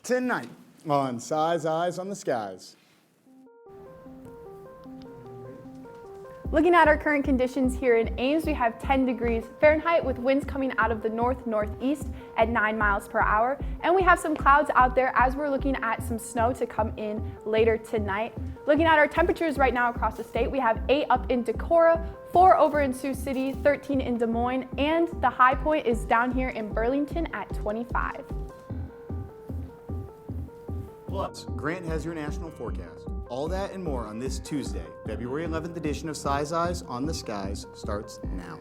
Tonight on Size Eyes on the Skies. Looking at our current conditions here in Ames, we have 10 degrees Fahrenheit with winds coming out of the north-northeast at 9 miles per hour. And we have some clouds out there as we're looking at some snow to come in later tonight. Looking at our temperatures right now across the state, we have 8 up in Decorah, 4 over in Sioux City, 13 in Des Moines, and the high point is down here in Burlington at 25. Plus, Grant has your national forecast. All that and more on this Tuesday, February 11th edition of Size Eyes on the Skies starts now.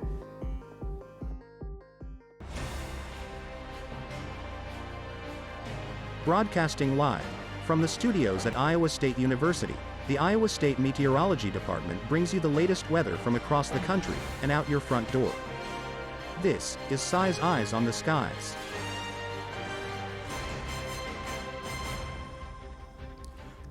Broadcasting live from the studios at Iowa State University, the Iowa State Meteorology Department brings you the latest weather from across the country and out your front door. This is Size Eyes on the Skies.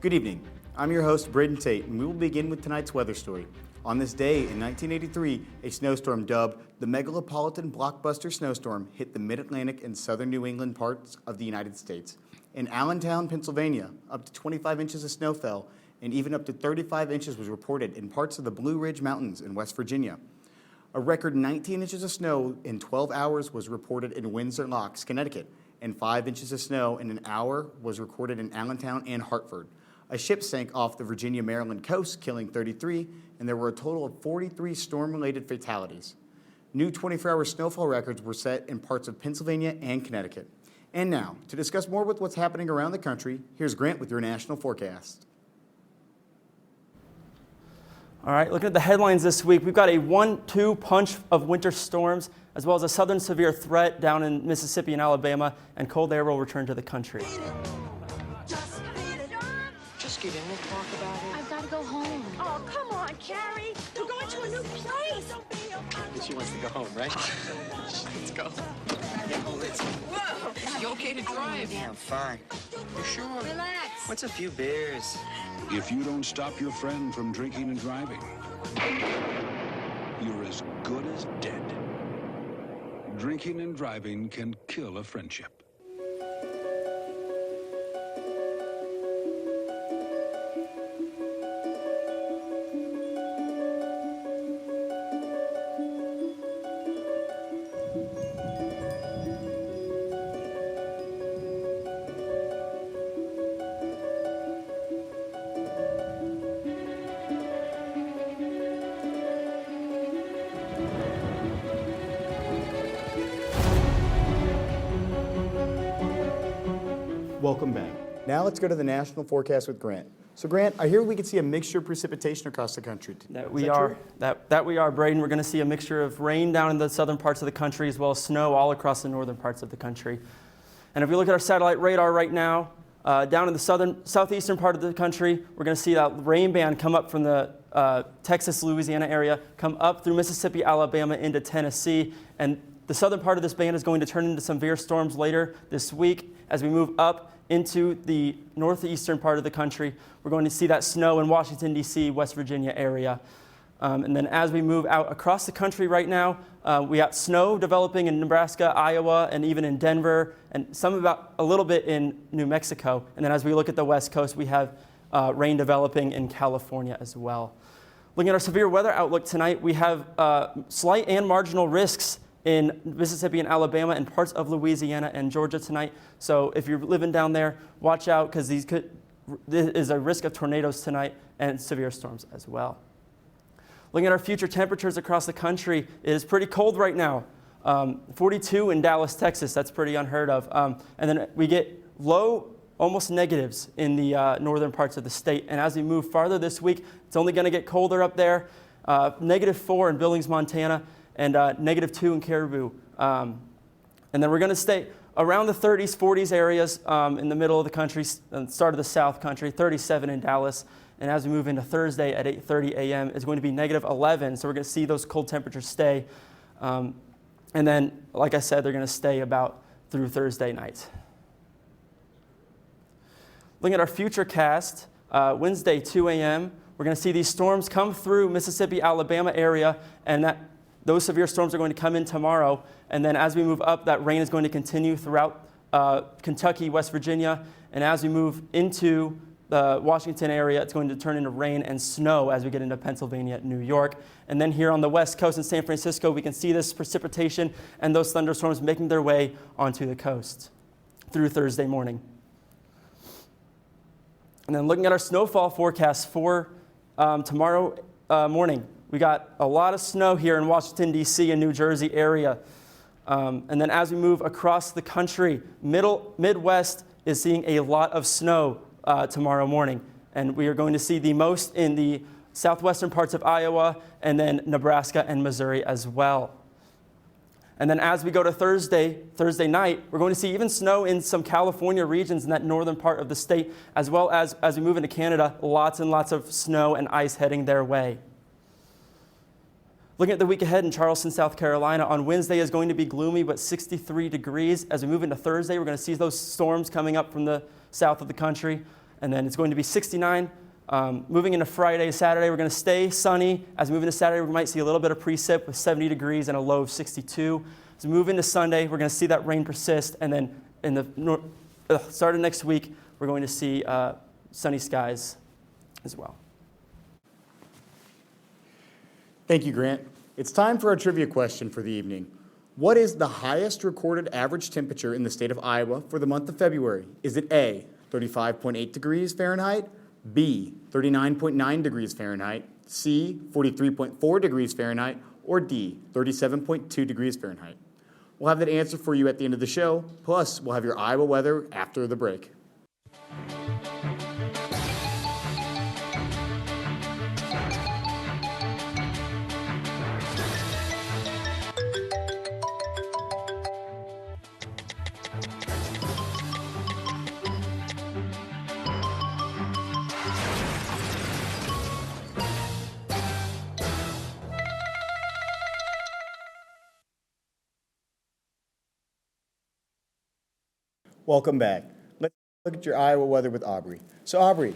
Good evening. I'm your host, Braden Tate, and we will begin with tonight's weather story. On this day in 1983, a snowstorm dubbed the Megalopolitan Blockbuster Snowstorm hit the Mid-Atlantic and southern New England parts of the United States. In Allentown, Pennsylvania, up to 25 inches of snow fell, and even up to 35 inches was reported in parts of the Blue Ridge Mountains in West Virginia. A record 19 inches of snow in 12 hours was reported in Windsor Locks, Connecticut, and 5 inches of snow in an hour was recorded in Allentown and Hartford. A ship sank off the Virginia-Maryland coast, killing 33, and there were a total of 43 storm-related fatalities. New 24-hour snowfall records were set in parts of Pennsylvania and Connecticut. And now, to discuss more with what's happening around the country, here's Grant with your national forecast. All right, looking at the headlines this week, we've got a 1-2 punch of winter storms, as well as a southern severe threat down in Mississippi and Alabama, and cold air will return to the country. Get in and talk about it. I've got to go home. Oh, come on, Carrie. We're going to a new place. She wants to go home, right? Let's go. Whoa! You okay to drive? Yeah, I'm fine. You sure? Relax. What's a few beers? If you don't stop your friend from drinking and driving, you're as good as dead. Drinking and driving can kill a friendship. Welcome back. Now let's go to the national forecast with Grant. So Grant, I hear we can see a mixture of precipitation across the country. That we are, Braden. We're going to see a mixture of rain down in the southern parts of the country, as well as snow all across the northern parts of the country. And if we look at our satellite radar right now, down in the southeastern part of the country, we're going to see that rain band come up from the Texas, Louisiana area, come up through Mississippi, Alabama, into Tennessee. And the southern part of this band is going to turn into severe storms later this week. As we move up into the northeastern part of the country, we're going to see that snow in Washington, D.C., West Virginia area. And then as we move out across the country right now, we got snow developing in Nebraska, Iowa, and even in Denver, and a little bit in New Mexico. And then as we look at the West Coast, we have rain developing in California as well. Looking at our severe weather outlook tonight, we have slight and marginal risks in Mississippi and Alabama and parts of Louisiana and Georgia tonight. So if you're living down there, watch out, because there is a risk of tornadoes tonight and severe storms as well. Looking at our future temperatures across the country, it is pretty cold right now. 42 in Dallas, Texas, that's pretty unheard of. And then we get low, almost negatives in the northern parts of the state. And as we move farther this week, it's only going to get colder up there. -4 in Billings, Montana, and -2 in Caribou. And then we're going to stay around the 30s, 40s areas in the middle of the country, start of the South country, 37 in Dallas. And as we move into Thursday at 8:30 a.m., it's going to be -11. So we're going to see those cold temperatures stay. And then, like I said, they're going to stay about through Thursday night. Looking at our future cast, Wednesday, 2 a.m., we're going to see these storms come through Mississippi, Alabama area, and those severe storms are going to come in tomorrow. And then as we move up, that rain is going to continue throughout Kentucky, West Virginia, and as we move into the Washington area, it's going to turn into rain and snow as we get into Pennsylvania, New York. And then here on the west coast in San Francisco, we can see this precipitation and those thunderstorms making their way onto the coast through Thursday morning. And then looking at our snowfall forecast for tomorrow morning, we got a lot of snow here in Washington, D.C. and New Jersey area. And then as we move across the country, Midwest is seeing a lot of snow tomorrow morning. And we are going to see the most in the southwestern parts of Iowa and then Nebraska and Missouri as well. And then as we go to Thursday night, we're going to see even snow in some California regions in that northern part of the state, as well as we move into Canada, lots and lots of snow and ice heading their way. Looking at the week ahead in Charleston, South Carolina, on Wednesday is going to be gloomy but 63 degrees. As we move into Thursday, we're going to see those storms coming up from the south of the country. And then it's going to be 69. Moving into Friday, Saturday, we're going to stay sunny. As we move into Saturday, we might see a little bit of precip with 70 degrees and a low of 62. As we move into Sunday, we're going to see that rain persist. And then in the start of next week, we're going to see sunny skies as well. Thank you, Grant. It's time for our trivia question for the evening. What is the highest recorded average temperature in the state of Iowa for the month of February? Is it A, 35.8 degrees Fahrenheit, B, 39.9 degrees Fahrenheit, C, 43.4 degrees Fahrenheit, or D, 37.2 degrees Fahrenheit? We'll have that answer for you at the end of the show, plus we'll have your Iowa weather after the break. Welcome back. Let's look at your Iowa weather with Aubrie. So Aubrie,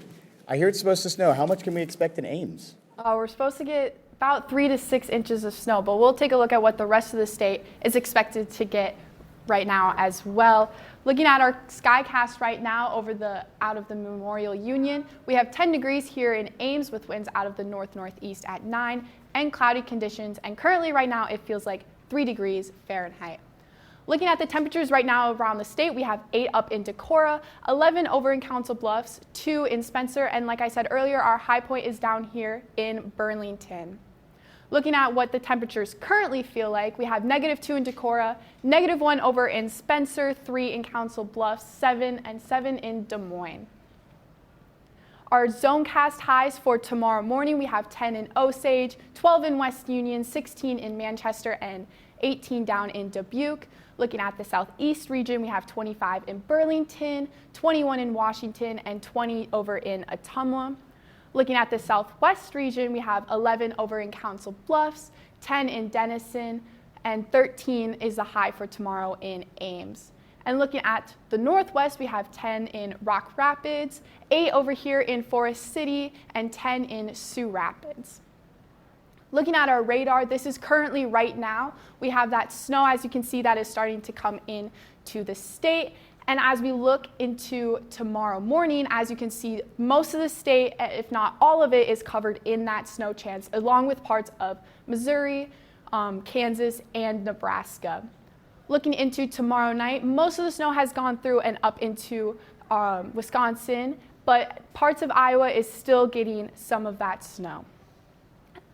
I hear it's supposed to snow. How much can we expect in Ames? We're supposed to get about 3 to 6 inches of snow, but we'll take a look at what the rest of the state is expected to get right now as well. Looking at our skycast right now out of the Memorial Union, we have 10 degrees here in Ames with winds out of the north-northeast at 9 and cloudy conditions. And currently right now it feels like 3 degrees Fahrenheit. Looking at the temperatures right now around the state, we have 8 up in Decorah, 11 over in Council Bluffs, 2 in Spencer, and like I said earlier, our high point is down here in Burlington. Looking at what the temperatures currently feel like, we have -2 in Decorah, -1 over in Spencer, 3 in Council Bluffs, 7 and 7 in Des Moines. Our zonecast highs for tomorrow morning, we have 10 in Osage, 12 in West Union, 16 in Manchester, and 18 down in Dubuque. Looking at the southeast region, we have 25 in Burlington, 21 in Washington, and 20 over in Ottumwa. Looking at the southwest region, we have 11 over in Council Bluffs, 10 in Denison, and 13 is the high for tomorrow in Ames. And looking at the northwest, we have 10 in Rock Rapids, 8 over here in Forest City, and 10 in Sioux Rapids. Looking at our radar, this is currently right now. We have that snow, as you can see, that is starting to come in to the state. And as we look into tomorrow morning, as you can see, most of the state, if not all of it, is covered in that snow chance, along with parts of Missouri, Kansas, and Nebraska. Looking into tomorrow night, most of the snow has gone through and up into Wisconsin, but parts of Iowa is still getting some of that snow.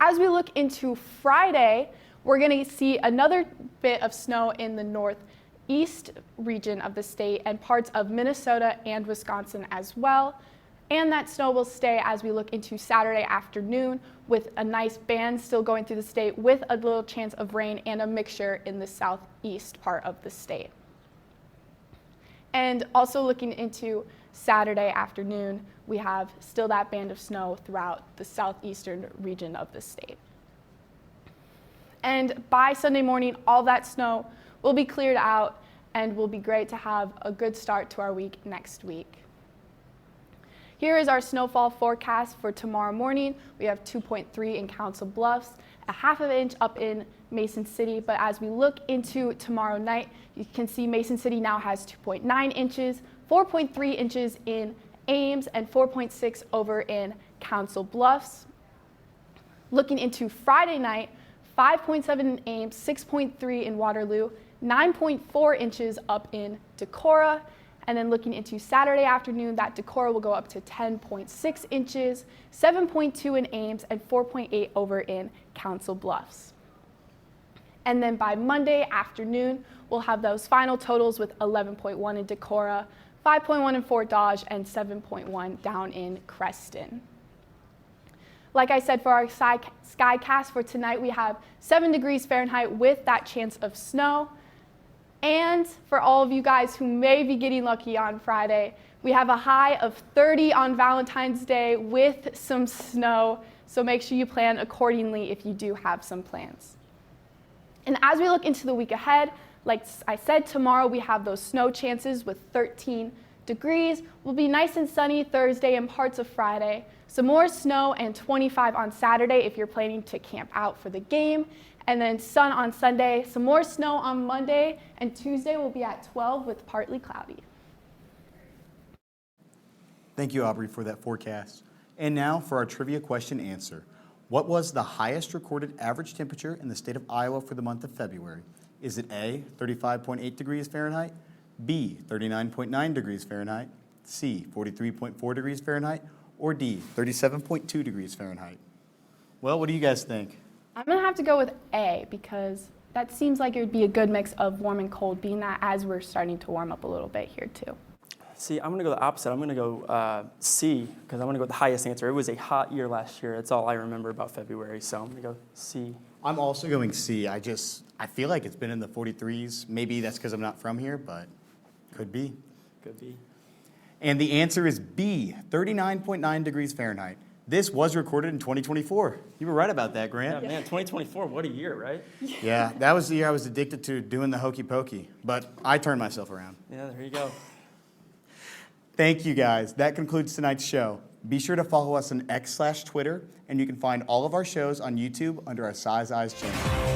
As we look into Friday, we're going to see another bit of snow in the northeast region of the state and parts of Minnesota and Wisconsin as well. And that snow will stay as we look into Saturday afternoon with a nice band still going through the state with a little chance of rain and a mixture in the southeast part of the state. And also looking into Saturday afternoon, we have still that band of snow throughout the southeastern region of the state. And by Sunday morning, all that snow will be cleared out and will be great to have a good start to our week next week. Here is our snowfall forecast for tomorrow morning. We have 2.3 in Council Bluffs a half of an inch up in Mason City. But as we look into tomorrow night, you can see Mason City now has 2.9 inches, 4.3 inches in Ames, and 4.6 over in Council Bluffs. Looking into Friday night, 5.7 in Ames, 6.3 in Waterloo, 9.4 inches up in Decorah. And then looking into Saturday afternoon, that Decorah will go up to 10.6 inches, 7.2 in Ames, and 4.8 over in Council Bluffs. And then by Monday afternoon, we'll have those final totals with 11.1 in Decorah, 5.1 in Fort Dodge, and 7.1 down in Creston. Like I said, for our skycast for tonight, we have 7 degrees Fahrenheit with that chance of snow. And for all of you guys who may be getting lucky on Friday, we have a high of 30 on Valentine's Day with some snow. So make sure you plan accordingly if you do have some plans. And as we look into the week ahead, like I said, tomorrow we have those snow chances with 13 degrees. We'll be nice and sunny Thursday and parts of Friday. Some more snow and 25 on Saturday if you're planning to camp out for the game. And then sun on Sunday, some more snow on Monday, and Tuesday will be at 12 with partly cloudy. Thank you, Aubrie, for that forecast. And now for our trivia question answer. What was the highest recorded average temperature in the state of Iowa for the month of February? Is it A, 35.8 degrees Fahrenheit, B, 39.9 degrees Fahrenheit, C, 43.4 degrees Fahrenheit, or D, 37.2 degrees Fahrenheit? Well, what do you guys think? I'm going to have to go with A because that seems like it would be a good mix of warm and cold, being that as we're starting to warm up a little bit here too. See, I'm going to go the opposite. I'm going to go C because I'm going to go with the highest answer. It was a hot year last year. That's all I remember about February, so I'm going to go C. I'm also going C. I feel like it's been in the 43s. Maybe that's because I'm not from here, but could be. Could be. And the answer is B, 39.9 degrees Fahrenheit. This was recorded in 2024. You were right about that, Grant. Yeah, man, 2024, what a year, right? Yeah, that was the year I was addicted to doing the hokey pokey, but I turned myself around. Yeah, there you go. Thank you, guys. That concludes tonight's show. Be sure to follow us on X/Twitter, and you can find all of our shows on YouTube under our Size Eyes channel.